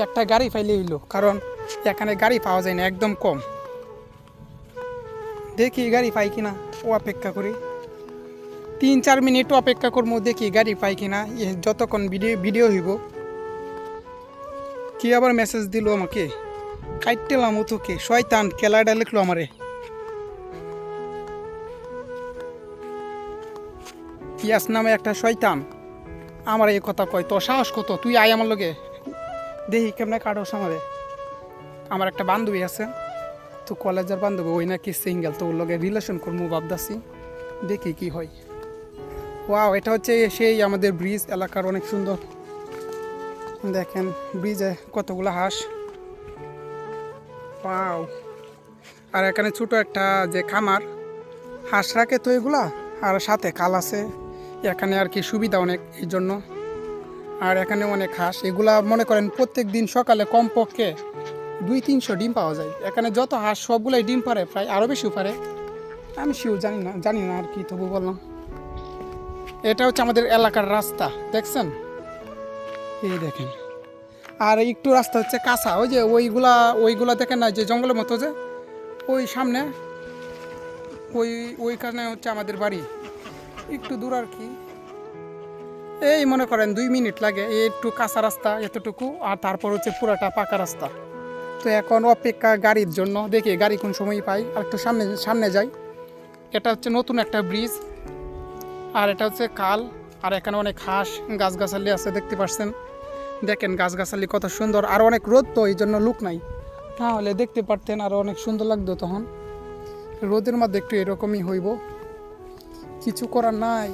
একটা গাড়ি পাইলে হইলো, কারণ এখানে গাড়ি পাওয়া যায় না, একদম কম। দেখি গাড়ি পাই কিনা, ও অপেক্ষা করি 3-4 মিনিট অপেক্ষা করবো, দেখি গাড়ি পাই কিনা। যতক্ষণ ভিডিও হইব। কি আবার মেসেজ দিল আমাকে, কাইটেলাম ও তোকে শয়তান, খেলাটা লিখলো আমারে। ইয়াস নামে একটা শয়তান আমার এই কথা কয়, তোর সাহস কত, তুই আয় আমার লগে, দেখি কেমনে কাটোস আমারে। আমার একটা বান্ধবী আছে, তো কলেজের বান্ধবী, ওই নাকি সিঙ্গেল, তো ওর লগে রিলেশন করবো ভাবদাসি, দেখি কি হয়। ওয়াও, এটা হচ্ছে সেই আমাদের ব্রিজ এলাকার, অনেক সুন্দর। দেখেন ব্রিজে কতগুলো হাঁস। ওয়াও, আর এখানে ছোট একটা যে খামার, হাঁস রাখে তো এগুলা, আর সাথে কাল আছে এখানে আর কি, সুবিধা অনেক এই জন্য। আর এখানে অনেক হাঁস, এগুলা মনে করেন প্রত্যেক দিন সকালে কমপক্ষে 200-300 ডিম পাওয়া যায় এখানে। যত হাঁস সবগুলাই ডিম পারে, প্রায় আরও বেশি পারে, আমি শিও জানি না আর কি, তবু বললাম। এটা হচ্ছে আমাদের এলাকার রাস্তা, দেখছেন, এই দেখেন। আর একটু রাস্তা হচ্ছে কাঁচা, ওই যে ওইগুলা দেখেন না, যে জঙ্গলের মতো, যে ওই সামনে ওইখানে হচ্ছে আমাদের বাড়ি, একটু দূর আর কি। এই মনে করেন 2 মিনিট লাগে, এই একটু কাঁচা রাস্তা এতটুকু, আর তারপর হচ্ছে পুরাটা পাকা রাস্তা। তো এখন অপেক্ষা গাড়ির জন্য, দেখি গাড়ি কোন সময় পাই। আর একটু সামনে যাই। এটা হচ্ছে নতুন একটা ব্রিজ, আর এটা হচ্ছে খাল। আর এখানে অনেক হাঁস, গাছগাছালি আছে, দেখতে পাচ্ছেন। দেখেন গাছগাছালি কত সুন্দর, আর অনেক রোদ, তো এই জন্য লুক নাই, তাহলে দেখতে পারতেন আরও অনেক সুন্দর লাগতো। তখন রোদের মধ্যে একটু এরকমই হইব, কিছু করার নাই।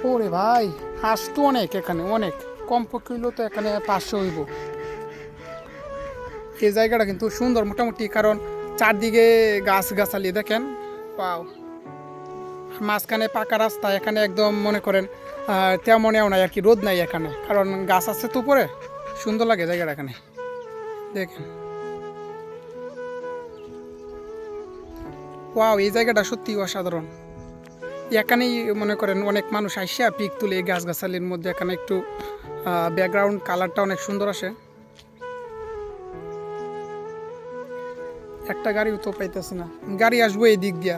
ওরে ভাই, হাঁস তো অনেক এখানে, অনেক কমপক্ষে হইলো তো এখানে 500 হইব। এই জায়গাটা কিন্তু সুন্দর মোটামুটি, কারণ চারদিকে গাছগাছালি দেখেন। পাও মাঝখানে পাকা রাস্তা, এখানে একদম মনে করেন তেমনও নাই আর কি, রোদ নাই এখানে, কারণ গাছ আছে তো উপরে, সুন্দর লাগে জায়গাটা এখানে। দেখেন, ওয়াও, এই জায়গাটা সত্যি অসাধারণ। এখানেই মনে করেন অনেক মানুষ আইসা পিক তুলে এই গাছগাছালির মধ্যে। এখানে একটু ব্যাকগ্রাউন্ড কালারটা অনেক সুন্দর আসে। একটা গাড়িও তো পাইতেছি না, গাড়ি আসবো এই দিক দিয়া,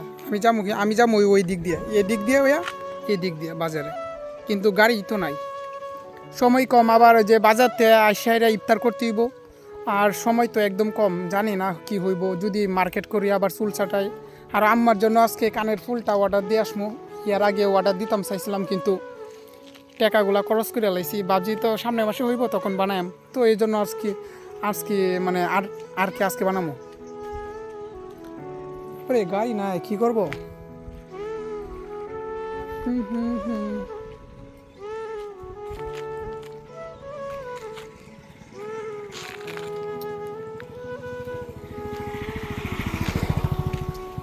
আমি যাবো ওই দিক দিয়া, এই দিক দিয়া বাজারে, কিন্তু গাড়ি তো নাই, সময় কম। আবার যে বাজারতে আইসাইরা ইফতার করতে হইব, আর সময় তো একদম কম, জানি না কি হইব যদি মার্কেট করি, আবার চুল ছাটাই। আর আম্মার জন্য আজকে কানের ফুলটা অর্ডার দিয়ে আসমো, এর আগে অর্ডার দিতাম চাইছিলাম, কিন্তু টাকাগুলা খরচ করে লাইছি, ভাবছি তো সামনের মাসে হইব তখন বানায়াম, তো এই জন্য আজকে মানে আর কি আজকে বানাবো। গাড়ি নাই, কি করবো।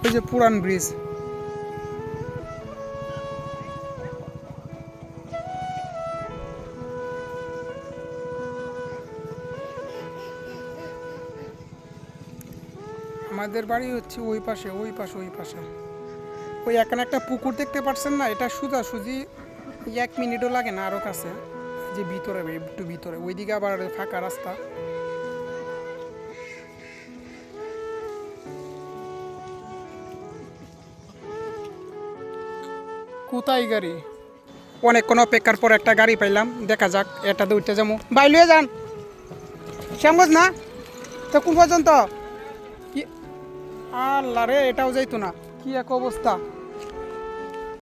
ওই যে পুরান ব্রিজ, আমাদের বাড়ি হচ্ছে ওই পাশে। ওই এখানে একটা পুকুর দেখতে পাচ্ছেন না, এটা সোজাসুজি 1 মিনিটও লাগে না, আরও কাছে, যে ভিতরে, একটু ভিতরে, ওইদিকে আবার ফাঁকা রাস্তা। কোথায় গাড়ি, অনেকক্ষণ অপেক্ষার পর একটা গাড়ি পাইলাম, দেখা যাক, এটা দৌড়তে যাবো। বাই লুয়ে যান, শ্যামগঞ্জ না তো কোন পর্যন্ত? কি আল্লাহ রে, এটাও যাইতো না, কি এক অবস্থা।